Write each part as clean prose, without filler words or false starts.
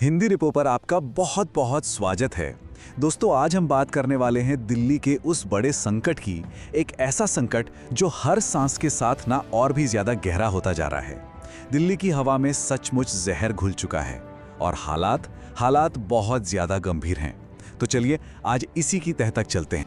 Hindi repo पर आपका बहुत बहुत स्वागत है। दोस्तों, आज हम बात करने वाले हैं दिल्ली के उस बड़े संकट की। एक ऐसा संकट जो हर सांस के साथ ना और भी ज्यादा गहरा होता जा रहा है। दिल्ली की हवा में सचमुच जहर घुल चुका है और हालात बहुत ज्यादा गंभीर हैं। तो चलिए आज इसी की तह तक चलते हैं।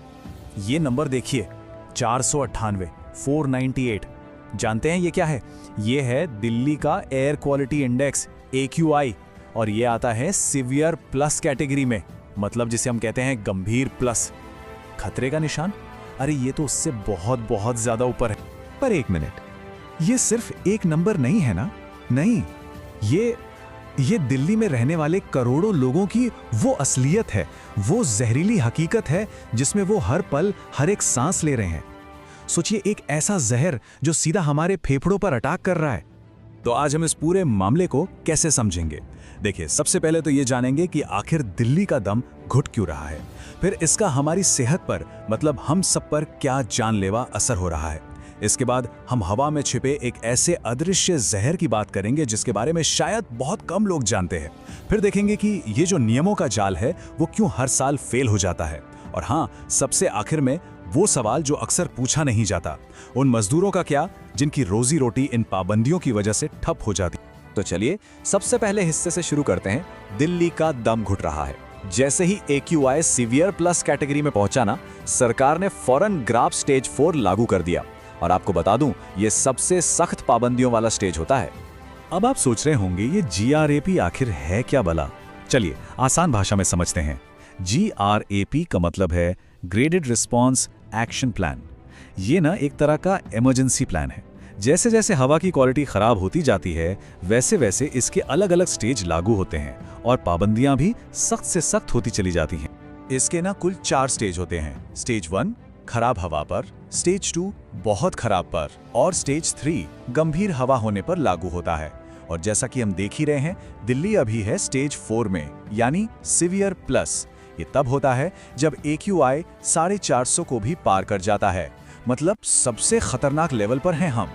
ये नंबर देखिए, 498, 498। जानते हैं ये क्या है? ये है दिल्ली का एयर क्वालिटी इंडेक्स AQI, और ये आता है सीवियर प्लस कैटेगरी में, मतलब जिसे हम कहते हैं गंभीर प्लस। खतरे का निशान? अरे ये तो उससे बहुत बहुत ज्यादा ऊपर है। पर एक मिनट, ये सिर्फ एक नंबर नहीं है ना? नहीं, ये दिल्ली में रहने वाले करोड़ों लोगों की वो असलियत है, वो जहरीली हकीकत है जिसमें वो हर पल हर एक सांस ले रहे हैं। सोचिए, एक ऐसा जहर जो सीधा हमारे फेफड़ों पर अटैक कर रहा है। तो आज हम इस पूरे मामले को कैसे समझेंगे? देखिए, सबसे पहले तो ये जानेंगे कि आखिर दिल्ली का दम घुट क्यों रहा है। फिर इसका हमारी सेहत पर, मतलब हम सब पर क्या जानलेवा असर हो रहा है। इसके बाद हम हवा में छिपे एक ऐसे अदृश्य जहर की बात करेंगे जिसके बारे में शायद बहुत कम लोग जानते हैं। फिर देखेंगे कि ये जो नियमों का जाल है वो क्यों हर साल फेल हो जाता है। और हाँ, सबसे आखिर में वो सवाल जो अक्सर पूछा नहीं जाता, उन मजदूरों का क्या जिनकी रोजी रोटी इन पाबंदियों की वजह से ठप हो जाती। तो चलिए सबसे पहले हिस्से से शुरू करते हैं। दिल्ली का दम घुट रहा है। जैसे ही AQI सीवियर प्लस कैटेगरी में पहुंचा ना, सरकार ने फौरन ग्राफ स्टेज 4 लागू कर दिया। और आपको बता दूं, ये सबसे सख्त पाबंदियों वाला स्टेज होता है। अब आप सोच रहे होंगे ये GRAP आखिर है क्या भला? चलिए आसान भाषा में समझते हैं। GRAP का मतलब है ग्रेडेड रिस्पॉन्स एक्शन प्लान। ये ना एक तरह का इमरजेंसी प्लान है। जैसे जैसे हवा की क्वालिटी खराब होती जाती है, वैसे वैसे इसके अलग अलग स्टेज लागू होते हैं और पाबंदियां भी सख्त से सख्त होती चली जाती हैं। इसके ना कुल 4 स्टेज होते हैं। स्टेज 1 खराब हवा पर, स्टेज 2 बहुत खराब पर, और स्टेज 3 गंभीर हवा होने पर लागू होता है। और जैसा कि हम देख ही रहे हैं, दिल्ली अभी है स्टेज 4 में, यानी सीवियर प्लस। ये तब होता है जब AQI 450 को भी पार कर जाता है, मतलब सबसे खतरनाक लेवल पर हैं हम।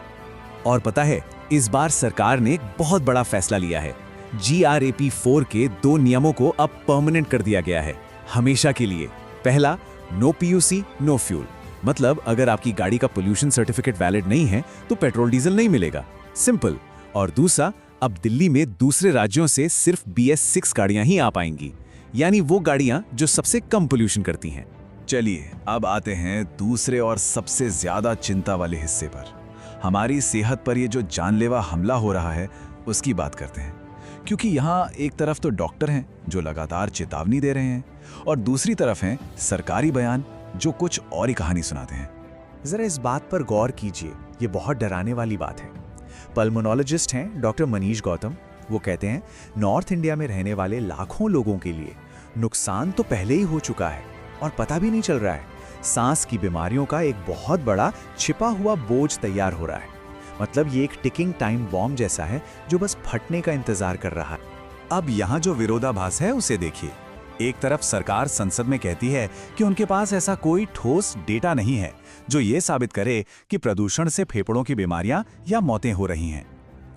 और पता है, इस बार सरकार ने एक बहुत बड़ा फैसला लिया है। GRAP 4 के 2 नियमों को अब परमानेंट कर दिया गया है, हमेशा के लिए। पहला, नो PUC नो फ्यूल, मतलब अगर आपकी गाड़ी का पोल्यूशन सर्टिफिकेट वैलिड नहीं है तो पेट्रोल डीजल नहीं मिलेगा, सिंपल। और दूसरा, अब दिल्ली में दूसरे राज्यों से सिर्फ BS6 गाड़ियां ही आ पाएंगी, यानी वो गाड़ियां जो सबसे कम पोल्यूशन करती हैं। चलिए अब आते हैं दूसरे और सबसे ज्यादा चिंता वाले हिस्से पर। हमारी सेहत पर ये जो जानलेवा हमला हो रहा है उसकी बात करते हैं। क्योंकि यहाँ एक तरफ तो डॉक्टर हैं जो लगातार चेतावनी दे रहे हैं, और दूसरी तरफ हैं सरकारी बयान जो कुछ और ही कहानी सुनाते हैं। जरा इस बात पर गौर कीजिए, ये बहुत डराने वाली बात है। पल्मोनोलॉजिस्ट हैं डॉक्टर मनीष गौतम। वो कहते हैं नॉर्थ इंडिया में रहने वाले लाखों लोगों के लिए नुकसान तो पहले ही हो चुका है और पता भी नहीं चल रहा है। सांस की बीमारियों का एक बहुत बड़ा छिपा हुआ बोझ तैयार हो रहा है। मतलब ये एक टिकिंग टाइम बॉम्ब जैसा है जो बस फटने का इंतजार कर रहा है। अब यहाँ जो विरोधाभास है उसे देखिए। एक तरफ सरकार संसद में कहती है कि उनके पास ऐसा कोई ठोस डेटा नहीं है जो ये साबित करे कि प्रदूषण से फेफड़ों की बीमारियां या मौतें हो रही हैं,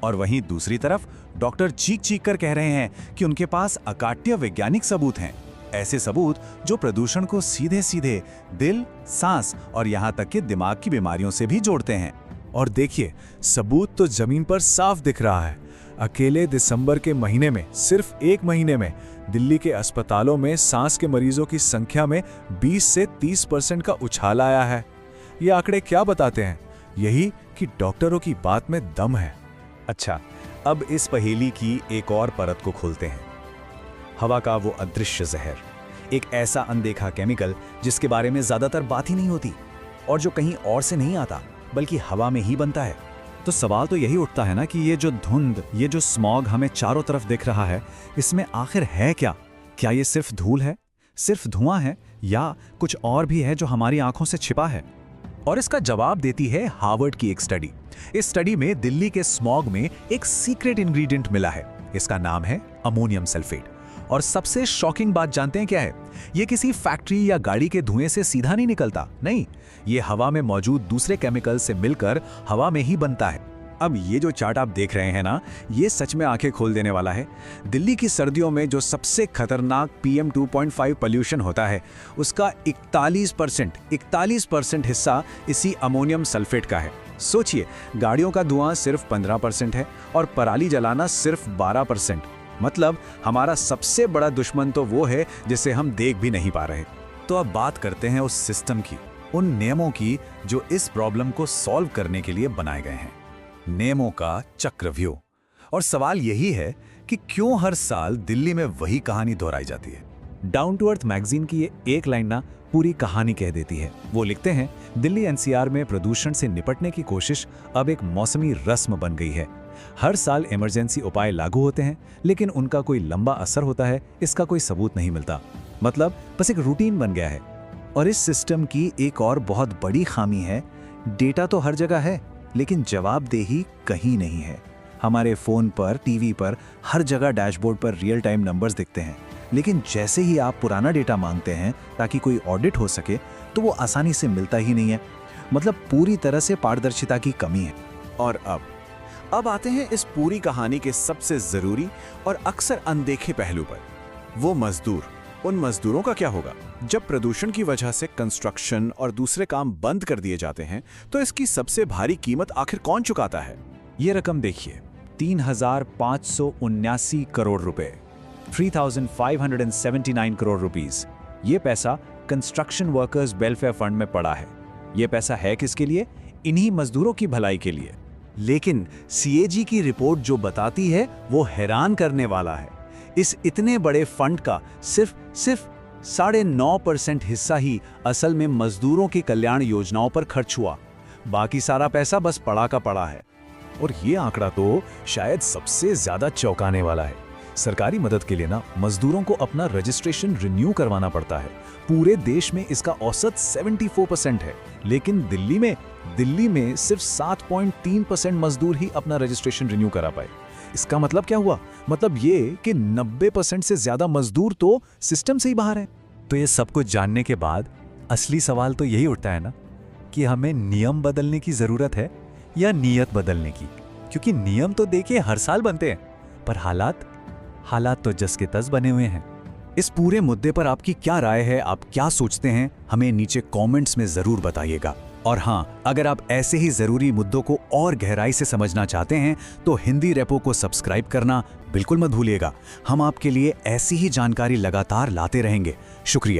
और वहीं दूसरी तरफ डॉक्टर चीख कर कह रहे हैं कि उनके पास अकाट्य वैज्ञानिक सबूत हैं, ऐसे सबूत जो प्रदूषण को सीधे सीधे दिल, सांस और यहाँ तक कि दिमाग की बीमारियों से भी जोड़ते हैं। और देखिए, सबूत तो जमीन पर साफ दिख रहा है। अकेले दिसंबर के महीने में, सिर्फ 1 महीने में, दिल्ली के अस्पतालों में सांस के मरीजों की संख्या में 20 से 30% का उछाल आया है। ये आंकड़े क्या बताते हैं? यही कि डॉक्टरों की बात में दम है। अच्छा, अब इस पहेली की एक और परत को खोलते हैं। हवा का वो अदृश्य जहर, एक ऐसा अनदेखा केमिकल जिसके बारे में ज्यादातर बात ही नहीं होती और जो कहीं और से नहीं आता बल्कि हवा में ही बनता है। तो सवाल तो यही उठता है ना कि ये जो धुंध, ये जो स्मॉग हमें चारों तरफ दिख रहा है, इसमें आखिर है क्या? क्या ये सिर्फ धूल है, सिर्फ धुआं है, या कुछ और भी है जो हमारी आंखों से छिपा है? और इसका जवाब देती है हार्वर्ड की एक स्टडी। इस स्टडी में दिल्ली के स्मॉग में एक सीक्रेट इंग्रेडिएंट मिला है। इसका नाम है अमोनियम सल्फेट। और सबसे शॉकिंग बात जानते हैं क्या है? ये किसी फैक्ट्री या गाड़ी के धुएं से सीधा नहीं निकलता, नहीं, ये हवा में मौजूद दूसरे केमिकल से मिलकर हवा में ही बनता है। अब ये जो चार्ट आप देख रहे हैं ना, ये सच में आंखें खोल देने वाला है। दिल्ली की सर्दियों में जो सबसे खतरनाक PM 2.5 पोल्यूशन होता है, उसका 41% हिस्सा इसी अमोनियम सल्फेट का है। सोचिए, गाड़ियों का धुआं सिर्फ 15% है और पराली जलाना सिर्फ 12%। मतलब हमारा सबसे बड़ा दुश्मन तो वो है जिसे हम देख भी नहीं पा रहे। तो अब बात करते हैं उस सिस्टम की, उन नियमों की जो इस प्रॉब्लम को सॉल्व करने के लिए बनाए गए हैं। नियमों का चक्रव्यूह। और सवाल यही है कि क्यों हर साल दिल्ली में वही कहानी दोहराई जाती है। डाउन टू अर्थ मैगजीन की ये एक लाइन ना पूरी कहानी कह देती है। वो लिखते हैं, दिल्ली NCR में प्रदूषण से निपटने की कोशिश अब एक मौसमी रस्म बन गई है। हर साल इमरजेंसी उपाय लागू होते हैं, लेकिन उनका कोई लंबा असर होता है, इसका कोई सबूत नहीं मिलता। मतलब बस एक रूटीन बन गया है। और इस सिस्टम की एक और बहुत बड़ी खामी है, डेटा तो हर जगह है, लेकिन जवाबदेही कहीं नहीं है। हमारे फोन पर, टीवी पर, हर जगह डैशबोर्ड पर रियल टाइम नंबर्स दिखते हैं, लेकिन जैसे ही आप पुराना डेटा मांगते हैं ताकि कोई ऑडिट हो सके, तो वो आसानी से मिलता ही नहीं है। मतलब पूरी तरह से पारदर्शिता की कमी है। और अब आते हैं इस पूरी कहानी के सबसे जरूरी और अक्सर अनदेखे पहलू पर, वो मजदूर। उन मजदूरों का क्या होगा? जब प्रदूषण की वजह से कंस्ट्रक्शन और दूसरे काम बंद कर दिए जाते हैं, तो इसकी सबसे भारी कीमत आखिर कौन चुकाता है? ये रकम देखिए, 3,579 करोड़ रुपए, 3,579 करोड़ रुपीस। ये पैसा कंस्ट्रक्शन वर्कर्स वेलफेयर फंड में पड़ा है। ये पैसा है किसके लिए? इन्हीं मजदूरों की भलाई के लिए। लेकिन CAG की रिपोर्ट जो बताती है वो हैरान करने वाला है। इस इतने बड़े फंड का सिर्फ 9.5% हिस्सा ही असल में मजदूरों की कल्याण योजनाओं पर खर्च हुआ। बाकी सारा पैसा बस पड़ा का पड़ा है। और ये आंकड़ा तो शायद सबसे ज्यादा चौंकाने वाला है। सरकारी मदद के लिए ना मजदूरों को अपना रजिस्ट्रेशन रिन्यू करवाना पड़ता है। पूरे देश में इसका औसत 74% है, लेकिन दिल्ली में सिर्फ 7.3% मजदूर ही अपना रजिस्ट्रेशन रिन्यू करा पाए। इसका मतलब क्या हुआ? मतलब ये कि 90% से ज्यादा मजदूर तो सिस्टम से ही बाहर हैं। तो ये सब कुछ जानने के बाद असली सवाल तो यही उठता है ना कि हमें नियम बदलने की जरूरत है या नीयत बदलने की। क्योंकि नियम तो देखिए हर साल बनते हैं, पर हालात तो जस के तस बने हुए हैं। इस पूरे मुद्दे पर आपकी क्या राय है? आप क्या सोचते हैं? हमें नीचे कमेंट्स में जरूर बताइएगा। और हाँ, अगर आप ऐसे ही जरूरी मुद्दों को और गहराई से समझना चाहते हैं तो हिंदी रेपो को सब्सक्राइब करना बिल्कुल मत भूलिएगा। हम आपके लिए ऐसी ही जानकारी लगातार लाते रहेंगे। शुक्रिया।